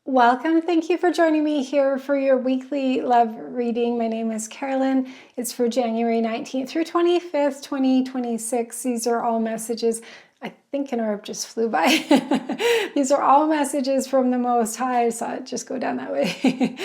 Welcome. Thank you for joining me here for your weekly love reading. My name is Carolyn. It's for January 19th through 25th, 2026. These are all messages. I think an orb just flew by. These are all messages from the Most High. I saw it just go down that way.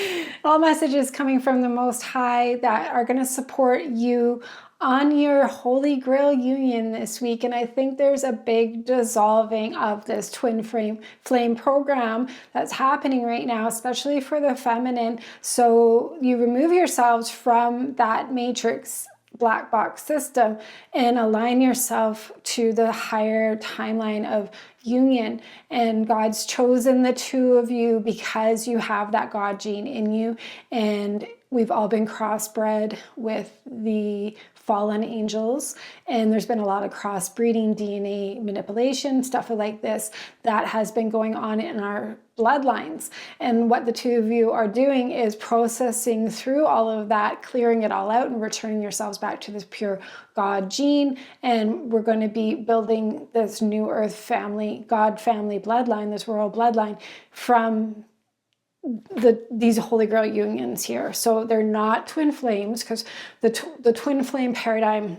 All messages coming from the Most High that are going to support you on your Holy Grail union this week. And I think there's a big dissolving of this twin flame program that's happening right now, especially for the feminine. So you remove yourselves from that matrix black box system and align yourself to the higher timeline of union. And God's chosen the two of you because you have that God gene in you. And we've all been crossbred with the fallen angels, and there's been a lot of crossbreeding, DNA manipulation, stuff like this that has been going on in our bloodlines. And what the two of you are doing is processing through all of that, clearing it all out, and returning yourselves back to this pure God gene. And we're going to be building this new earth family, God family bloodline, this royal bloodline from these Holy Grail unions here. So they're not twin flames, because the twin flame paradigm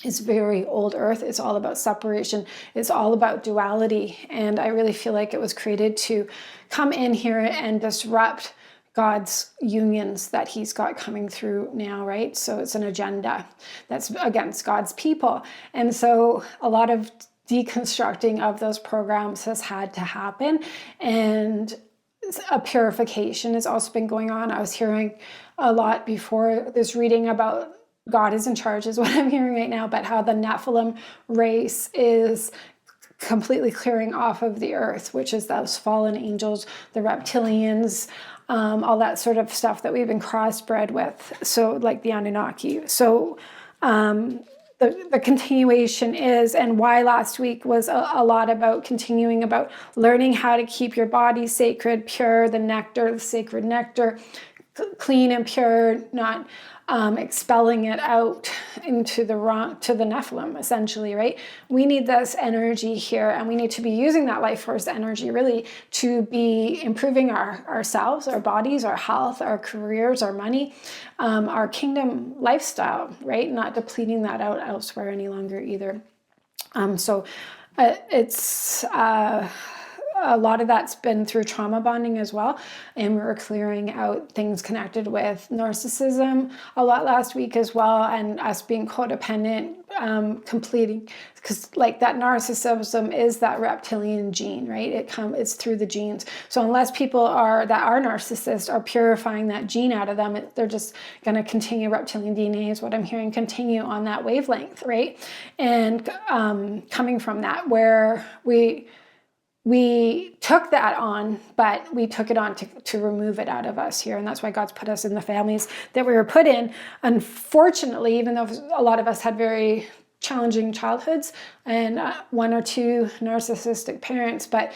is very old earth. It's all about separation. It's all about duality. And I really feel like it was created to come in here and disrupt God's unions that he's got coming through now, right? So it's an agenda that's against God's people. And so a lot of deconstructing of those programs has had to happen. And a purification has also been going on. I was hearing a lot before this reading about God is in charge, is what I'm hearing right now, but how the Nephilim race is completely clearing off of the earth, which is those fallen angels, the reptilians, all that sort of stuff that we've been crossbred with. So like the Anunnaki. So the continuation is, and why last week was a lot about continuing, about learning how to keep your body sacred, pure, the nectar, the sacred nectar, clean and pure, not expelling it out into the wrong, to the Nephilim, essentially, right? We need this energy here, and we need to be using that life force energy really to be improving ourselves, our bodies, our health, our careers, our money, our kingdom lifestyle, right? Not depleting that out elsewhere any longer either. It's a lot of that's been through trauma bonding as well. And we're clearing out things connected with narcissism a lot last week as well. And us being codependent, completing, because like that narcissism is that reptilian gene, right? It's through the genes. So unless people that are narcissists are purifying that gene out of them, they're just going to continue. Reptilian DNA is what I'm hearing, continue on that wavelength, right? And coming from that, where we took that on, but we took it on to remove it out of us here. And that's why God's put us in the families that we were put in. Unfortunately, even though a lot of us had very challenging childhoods and one or two narcissistic parents, but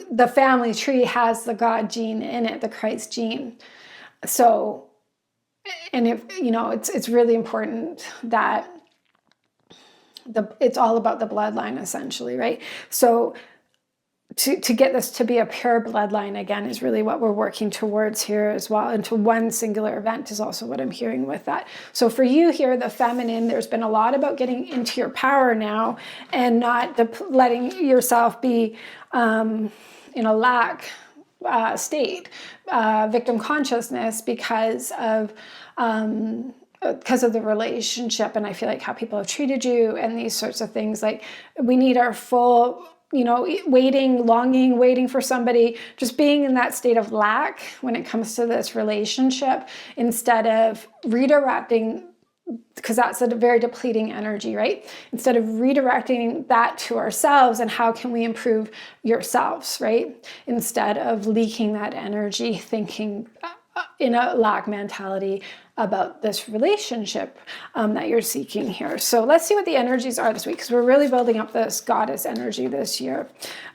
the family tree has the God gene in it, the Christ gene. So, and if, it's really important that it's all about the bloodline, essentially, right? So to get this to be a pure bloodline again is really what we're working towards here as well. And to one singular event is also what I'm hearing with that. So for you here, the feminine, there's been a lot about getting into your power now and not letting yourself be in a lack state, victim consciousness because of the relationship, and I feel like how people have treated you and these sorts of things. Like, we need our full, longing, waiting for somebody, just being in that state of lack when it comes to this relationship, instead of redirecting, because that's a very depleting energy, right? Instead of redirecting that to ourselves and how can we improve yourselves, right? Instead of leaking that energy, thinking in a lack mentality about this relationship that you're seeking here. So let's see what the energies are this week, because we're really building up this goddess energy this year.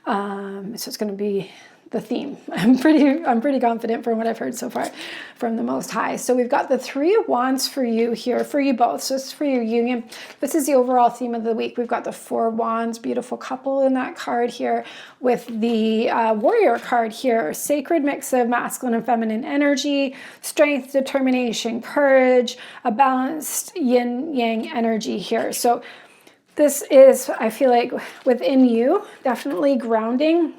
So it's going to be the theme. I'm pretty confident from what I've heard so far from the Most High. So we've got the Three of Wands for you here, for you both. So this is for your union. This is the overall theme of the week. We've got the Four of Wands, beautiful couple in that card here, with the Warrior card here, sacred mix of masculine and feminine energy, strength, determination, courage, a balanced yin-yang energy here. So this is, I feel like, within you, definitely grounding.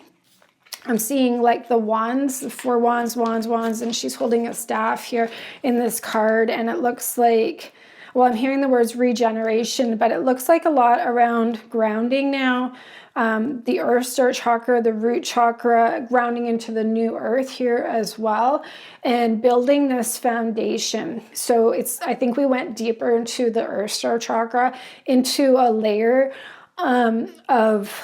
I'm seeing like the wands, the four wands, and she's holding a staff here in this card. And it looks like, well, I'm hearing the words regeneration, but it looks like a lot around grounding now. The earth star chakra, the root chakra, grounding into the new earth here as well, and building this foundation. So I think we went deeper into the earth star chakra, into a layer of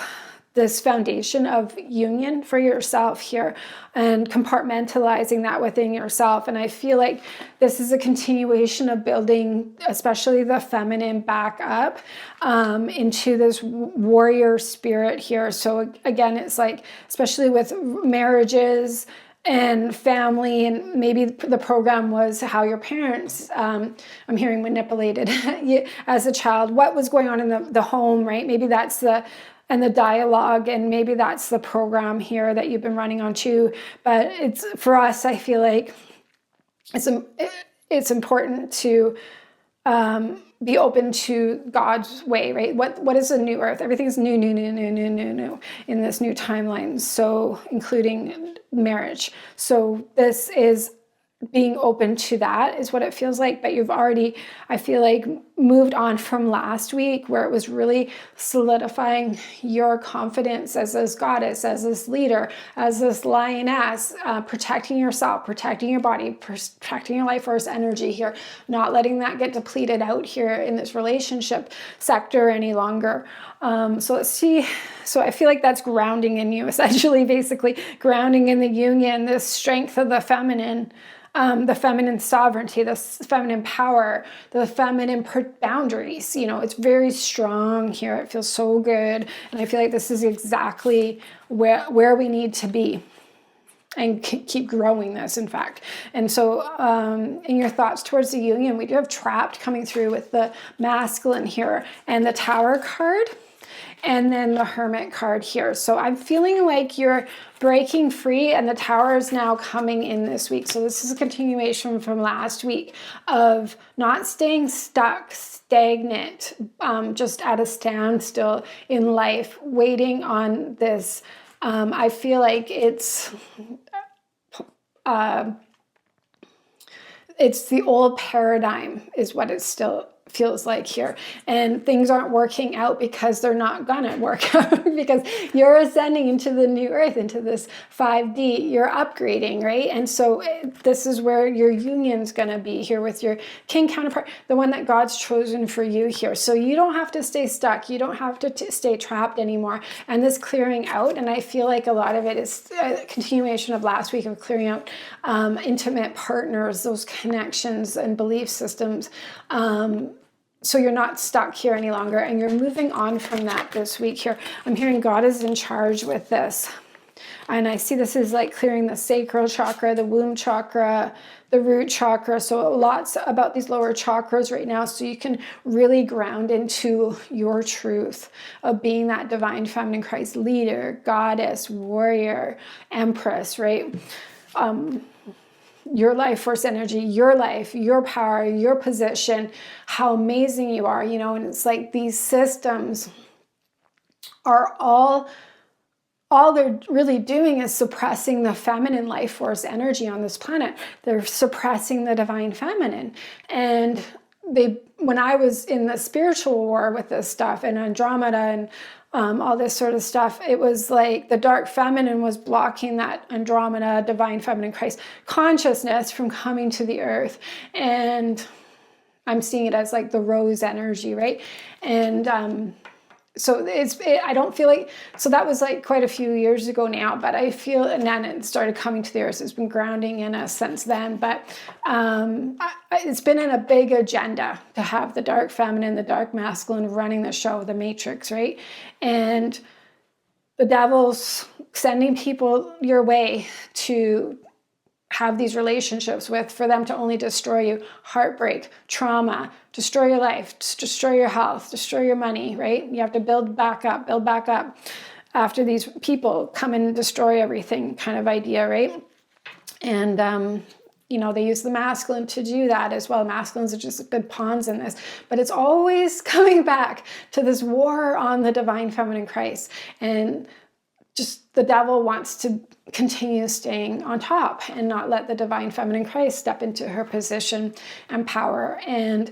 this foundation of union for yourself here, and compartmentalizing that within yourself. And I feel like this is a continuation of building, especially the feminine, back up into this warrior spirit here. So again, it's like, especially with marriages and family, and maybe the program was how your parents, I'm hearing, manipulated you as a child, what was going on in the home, right? Maybe that's the dialogue, and maybe that's the program here that you've been running on too. But it's, for us, I feel like it's important to be open to God's way, right? What is a new earth? Everything's new in this new timeline. So including marriage. So this is being open to that is what it feels like. But you've already, I feel like, moved on from last week, where it was really solidifying your confidence as this goddess, as this leader, as this lioness, protecting yourself, protecting your body, protecting your life force energy here, not letting that get depleted out here in this relationship sector any longer. So let's see. So I feel like that's grounding in you, essentially, basically grounding in the union, this strength of the feminine sovereignty, the feminine power, the feminine boundaries. You know, it's very strong here. It feels so good. And I feel like this is exactly where we need to be, and keep growing this, in fact. And so in your thoughts towards the union, we do have trapped coming through with the masculine here, and the Tower card, and then the Hermit card here. So I'm feeling like you're breaking free, and the Tower is now coming in this week. So this is a continuation from last week of not staying stuck, stagnant, just at a standstill in life, waiting on this. I feel like it's the old paradigm is what it still feels like here, and things aren't working out because they're not gonna work out because you're ascending into the new earth, into this 5D, you're upgrading, right? And so this is where your union's gonna be here with your king counterpart, the one that God's chosen for you here. So you don't have to stay stuck, you don't have to stay trapped anymore. And this clearing out, and I feel like a lot of it is a continuation of last week of clearing out intimate partners, those connections and belief systems. So you're not stuck here any longer, and you're moving on from that this week here. I'm hearing God is in charge with this. And I see this is like clearing the sacral chakra, the womb chakra, the root chakra. So lots about these lower chakras right now. So you can really ground into your truth of being that divine feminine Christ leader, goddess, warrior, empress, right? Your life force energy, your life, your power, your position, how amazing you are, you know. And it's like these systems are all they're really doing is suppressing the feminine life force energy on this planet. They're suppressing the divine feminine. And when I was in the spiritual war with this stuff, and Andromeda and all this sort of stuff, it was like the dark feminine was blocking that Andromeda, divine feminine Christ consciousness from coming to the earth. And I'm seeing it as like the rose energy, right? And so I don't feel like, so that was like quite a few years ago now, but I feel, and then it started coming to the earth. It's been grounding in us since then, but it's been in a big agenda to have the dark feminine, the dark masculine running the show, the matrix, right? And the devil's sending people your way to have these relationships with, for them to only destroy you. Heartbreak, trauma, destroy your life, destroy your health, destroy your money, right? You have to build back up after these people come in and destroy everything kind of idea, right? And, they use the masculine to do that as well. Masculines are just good pawns in this, but it's always coming back to this war on the divine feminine Christ. And just the devil wants to continue staying on top and not let the divine feminine Christ step into her position and power. And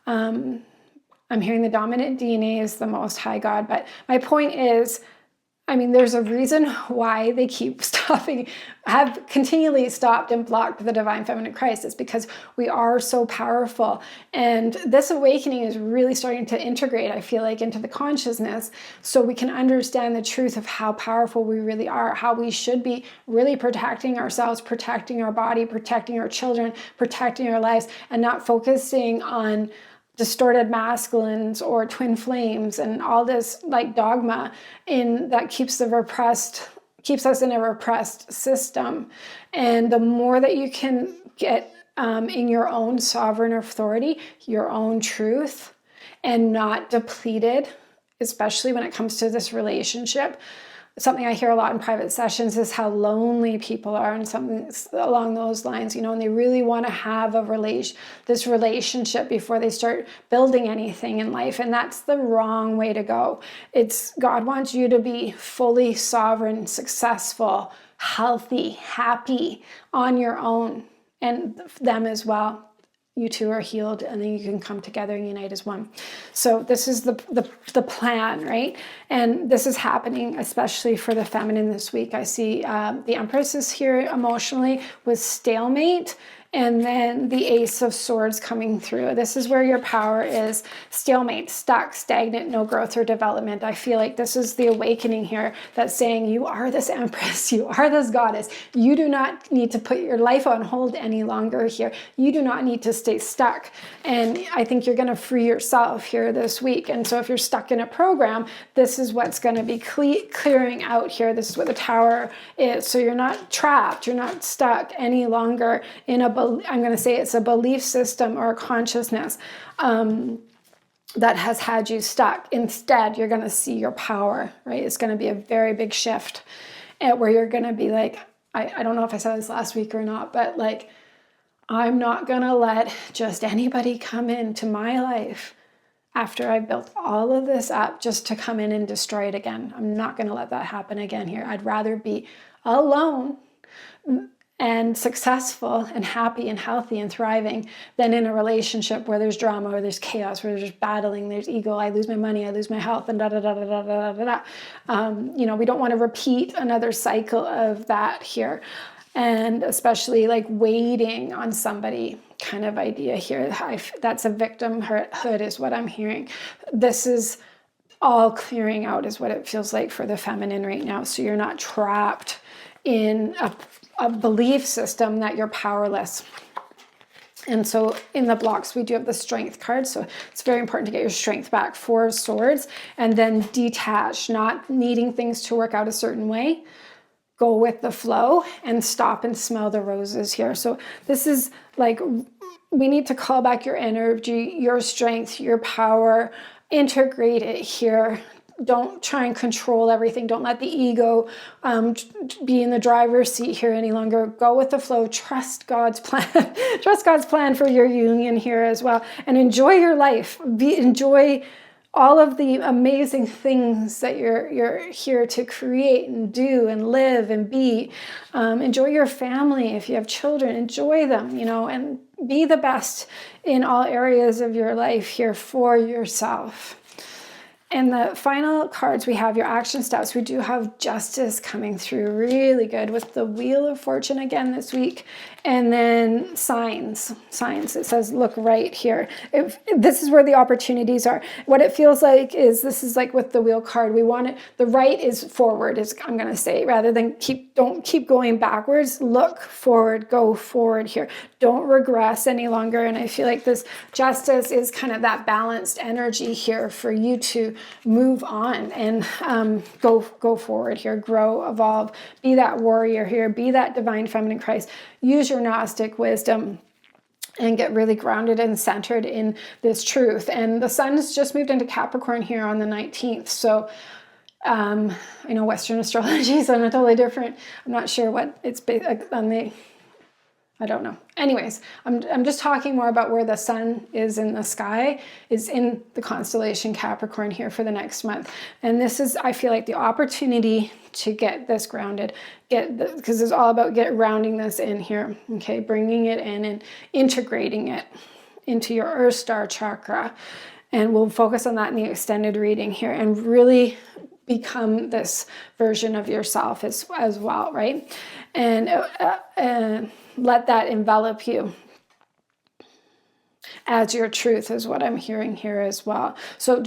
I'm hearing the dominant DNA is the Most High God. But my point is, there's a reason why they keep have continually stopped and blocked the divine feminine Christ. It's because we are so powerful. And this awakening is really starting to integrate, I feel like, into the consciousness, so we can understand the truth of how powerful we really are, how we should be really protecting ourselves, protecting our body, protecting our children, protecting our lives, and not focusing on distorted masculines or twin flames and all this like dogma that keeps us in a repressed system. And the more that you can get in your own sovereign authority, your own truth, and not depleted, especially when it comes to this relationship. Something I hear a lot in private sessions is how lonely people are, and something along those lines, and they really want to have this relationship before they start building anything in life. And that's the wrong way to go. God wants you to be fully sovereign, successful, healthy, happy on your own, and them as well. You two are healed, and then you can come together and unite as one. So this is the plan, right? And this is happening especially for the feminine this week. I see the Empress is here emotionally with stalemate, and then the Ace of Swords coming through. This is where your power is. Stalemate, stuck, stagnant, no growth or development. I feel like this is the awakening here that's saying you are this Empress, you are this goddess. You do not need to put your life on hold any longer here. You do not need to stay stuck. And I think you're going to free yourself here this week. And so if you're stuck in a program, this is what's going to be clearing out here. This is what the Tower is. So you're not trapped. You're not stuck any longer in I'm going to say it's a belief system or a consciousness that has had you stuck. Instead, you're going to see your power, right? It's going to be a very big shift where you're going to be like, I don't know if I said this last week or not, but like, I'm not going to let just anybody come into my life after I built all of this up just to come in and destroy it again. I'm not going to let that happen again here. I'd rather be alone and successful and happy and healthy and thriving than in a relationship where there's drama, where there's chaos, where there's battling, there's ego, I lose my money, I lose my health, and we don't want to repeat another cycle of that here. And especially like waiting on somebody kind of idea here. That's a victimhood is what I'm hearing. This is all clearing out is what it feels like for the feminine right now. So you're not trapped in a belief system that you're powerless. And so in the blocks, we do have the Strength card. So it's very important to get your strength back. 4 of Swords, and then detach, not needing things to work out a certain way. Go with the flow and stop and smell the roses here. So this is like, we need to call back your energy, your strength, your power, integrate it here. Don't try and control everything. Don't let the ego be in the driver's seat here any longer. Go with the flow. Trust God's plan. Trust God's plan for your union here as well. And enjoy your life. Enjoy all of the amazing things that you're here to create and do and live and be. Enjoy your family. If you have children, enjoy them, and be the best in all areas of your life here for yourself. And the final cards, we have your action steps. We do have Justice coming through really good with the Wheel of Fortune again this week. And then signs. It says, look right here. This is where the opportunities are. What it feels like is, this is like with the Wheel card. We want it, the right is forward, is I'm going to say, rather than don't keep going backwards. Look forward, go forward here. Don't regress any longer. And I feel like this Justice is kind of that balanced energy here for you to move on and go forward here, grow, evolve, be that warrior here, be that divine feminine Christ. Use your Gnostic wisdom and get really grounded and centered in this truth. And the sun has just moved into Capricorn here on the 19th. So I know Western astrology is on a totally different, I'm not sure what it's based on I don't know. Anyways, I'm just talking more about where the sun is in the sky, is in the constellation Capricorn here for the next month. And this is, I feel like, the opportunity to get this grounded, because it's all about rounding this in here, okay? Bringing it in and integrating it into your Earth Star chakra. And we'll focus on that in the extended reading here and really become this version of yourself as well, right? And let that envelop you as your truth is what I'm hearing here as well. So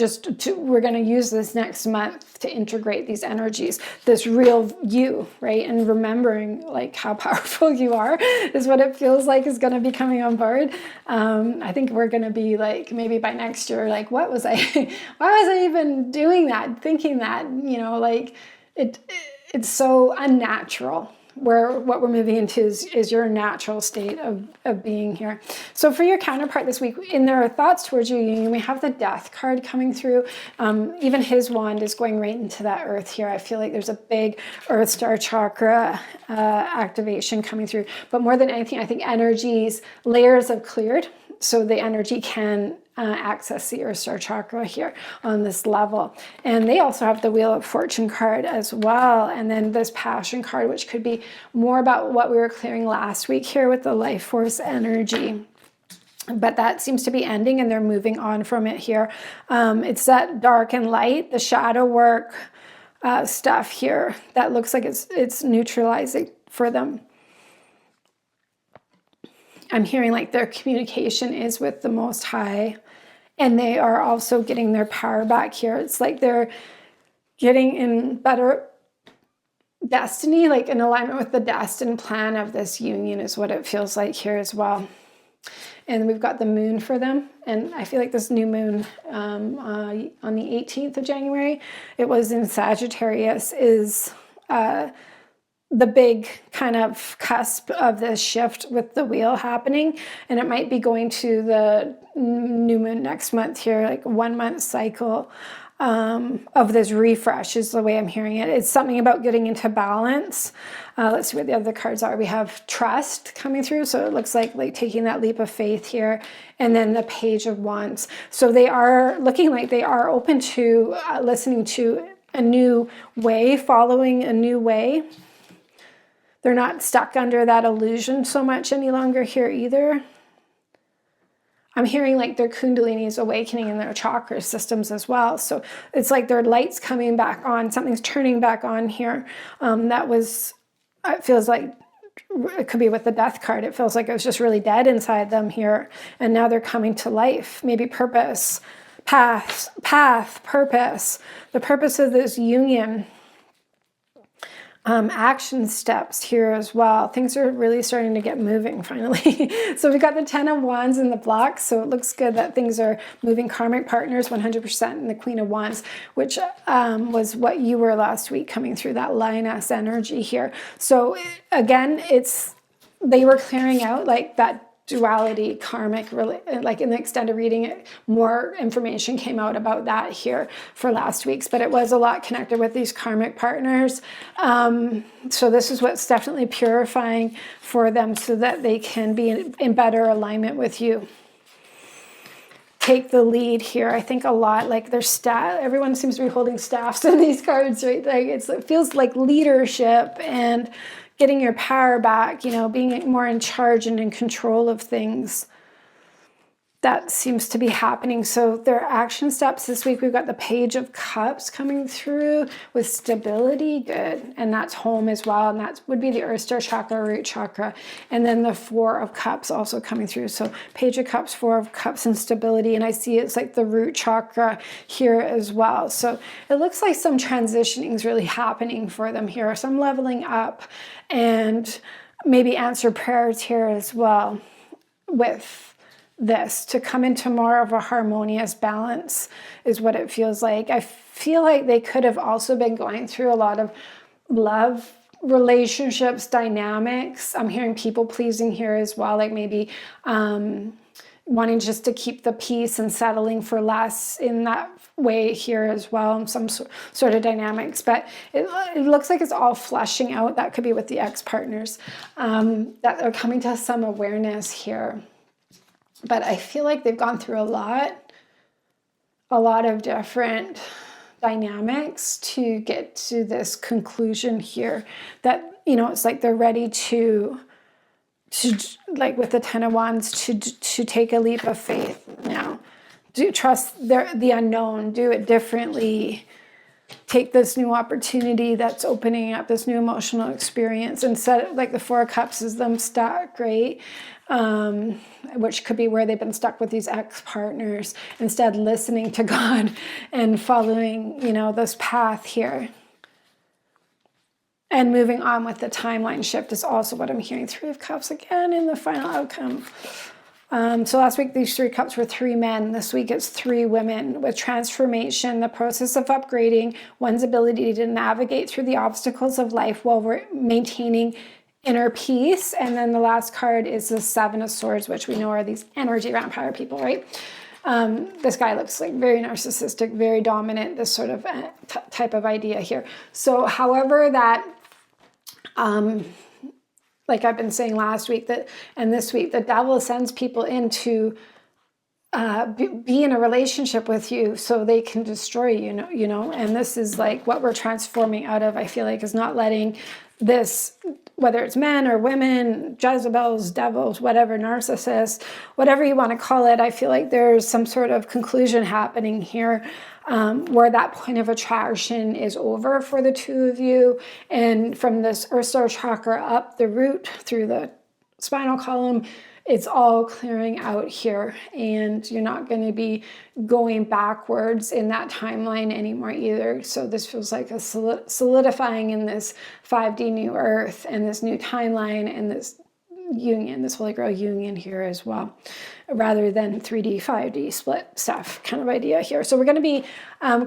we're going to use this next month to integrate these energies, this real you, right? And remembering like how powerful you are is what it feels like is going to be coming on board. I think we're going to be like, maybe by next year, like, why was I even doing that, thinking that, like it's so unnatural. Where what we're moving into is your natural state of being here. So for your counterpart this week, in their thoughts towards your union, we have the Death card coming through. Even his wand is going right into that earth here. I feel like there's a big Earth Star chakra activation coming through. But more than anything, I think layers have cleared. So the energy can access the Earth Star chakra here on this level. And they also have the Wheel of Fortune card as well. And then this Passion card, which could be more about what we were clearing last week here with the Life Force energy. But that seems to be ending and they're moving on from it here. It's that dark and light, the shadow work stuff here that looks like it's neutralizing for them. I'm hearing like their communication is with the Most High, and they are also getting their power back here. It's like they're getting in better destiny, like in alignment with the destined plan of this union is what it feels like here as well. And we've got the moon for them. And I feel like this new moon on the 18th of January, it was in Sagittarius, is the big kind of cusp of this shift with the wheel happening. And it might be going to the new moon next month here, like a 1 month cycle of this refresh is the way I'm hearing it. It's something about getting into balance. Let's see what the other cards are. We have trust coming through. So it looks like taking that leap of faith here. And then the Page of Wands. So they are looking like they are open to listening to a new way, following a new way. They're not stuck under that illusion so much any longer here either. I'm hearing like their Kundalini is awakening in their chakra systems as well. So it's like their light's coming back on. Something's turning back on here. It feels like, it could be with the Death card. It feels like it was just really dead inside them here. And now they're coming to life. Maybe purpose, path, purpose. The purpose of this union. Action steps here as well. Things are really starting to get moving finally. So we've got the 10 of Wands in the block. So it looks good that things are moving. Karmic partners 100%, and the Queen of Wands, which was what you were last week, coming through that lioness energy here. So again, they were clearing out like that duality, karmic, really, like in the extended reading, more information came out about that here for last week's, but it was a lot connected with these karmic partners. So this is what's definitely purifying for them so that they can be in better alignment with you. Take the lead here. I think a lot like their staff, everyone seems to be holding staffs in these cards, right? Like it feels like leadership and getting your power back, being more in charge and in control of things. That seems to be happening. So their action steps this week, we've got the Page of Cups coming through with stability. Good. And that's home as well. And that would be the Earth Star chakra, root chakra. And then the Four of Cups also coming through. So Page of Cups, Four of Cups, and stability. And I see it's like the root chakra here as well. So it looks like some transitioning is really happening for them here. Some leveling up and maybe answer prayers here as well with this, to come into more of a harmonious balance is what it feels like. I feel like they could have also been going through a lot of love relationships dynamics. I'm hearing people pleasing here as well, like maybe wanting just to keep the peace and settling for less in that way here as well, some sort of dynamics. But it looks like it's all fleshing out. That could be with the ex-partners, that are coming to some awareness here. But I feel like they've gone through a lot of different dynamics to get to this conclusion here, that, you know, it's like they're ready to like with the Ten of Wands, to take a leap of faith now. Do trust the unknown, do it differently, take this new opportunity that's opening up, this new emotional experience. Instead, like the Four of Cups is them stuck, right? Which could be where they've been stuck with these ex-partners, instead listening to God and following, you know, this path here. And moving on with the timeline shift is also what I'm hearing. Three of Cups again in the final outcome. So last week, these 3 cups were 3 men. This week, it's 3 women with transformation, the process of upgrading, one's ability to navigate through the obstacles of life while we're maintaining inner peace. And then the last card is the 7 of Swords, which we know are these energy vampire people, right? This guy looks like very narcissistic, very dominant, this sort of type of idea here. So however that, like I've been saying last week and this week, the devil sends people in to be in a relationship with you so they can destroy you know, and this is like what we're transforming out of, I feel like, is not letting this, whether it's men or women, Jezebels, devils, whatever, narcissists, whatever you want to call it. I feel like there's some sort of conclusion happening here, where that point of attraction is over for the two of you. And from this Earth Star chakra up the root through the spinal column, it's all clearing out here, and you're not going to be going backwards in that timeline anymore either. So this feels like a solidifying in this 5D new earth and this new timeline and this union, this Holy Grail union here as well, rather than 3D, 5D split stuff kind of idea here. So we're going to be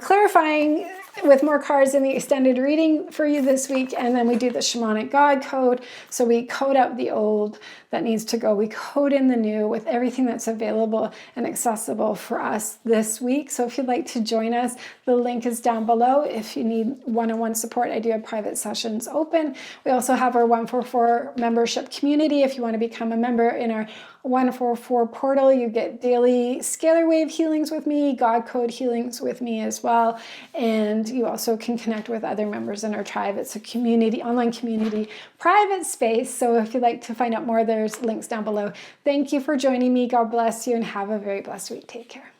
clarifying with more cards in the extended reading for you this week, and then we do the shamanic God code. So we code out the old that needs to go, we code in the new with everything that's available and accessible for us this week. So if you'd like to join us, the link is down below. If you need one-on-one support, I do have private sessions open. We also have our 144 membership community. If you want to become a member in our 144 portal, you get daily scalar wave healings with me, God code healings with me as well. And you also can connect with other members in our tribe. It's a community, online community, private space. So if you'd like to find out more, there's links down below. Thank you for joining me. God bless you and have a very blessed week. Take care.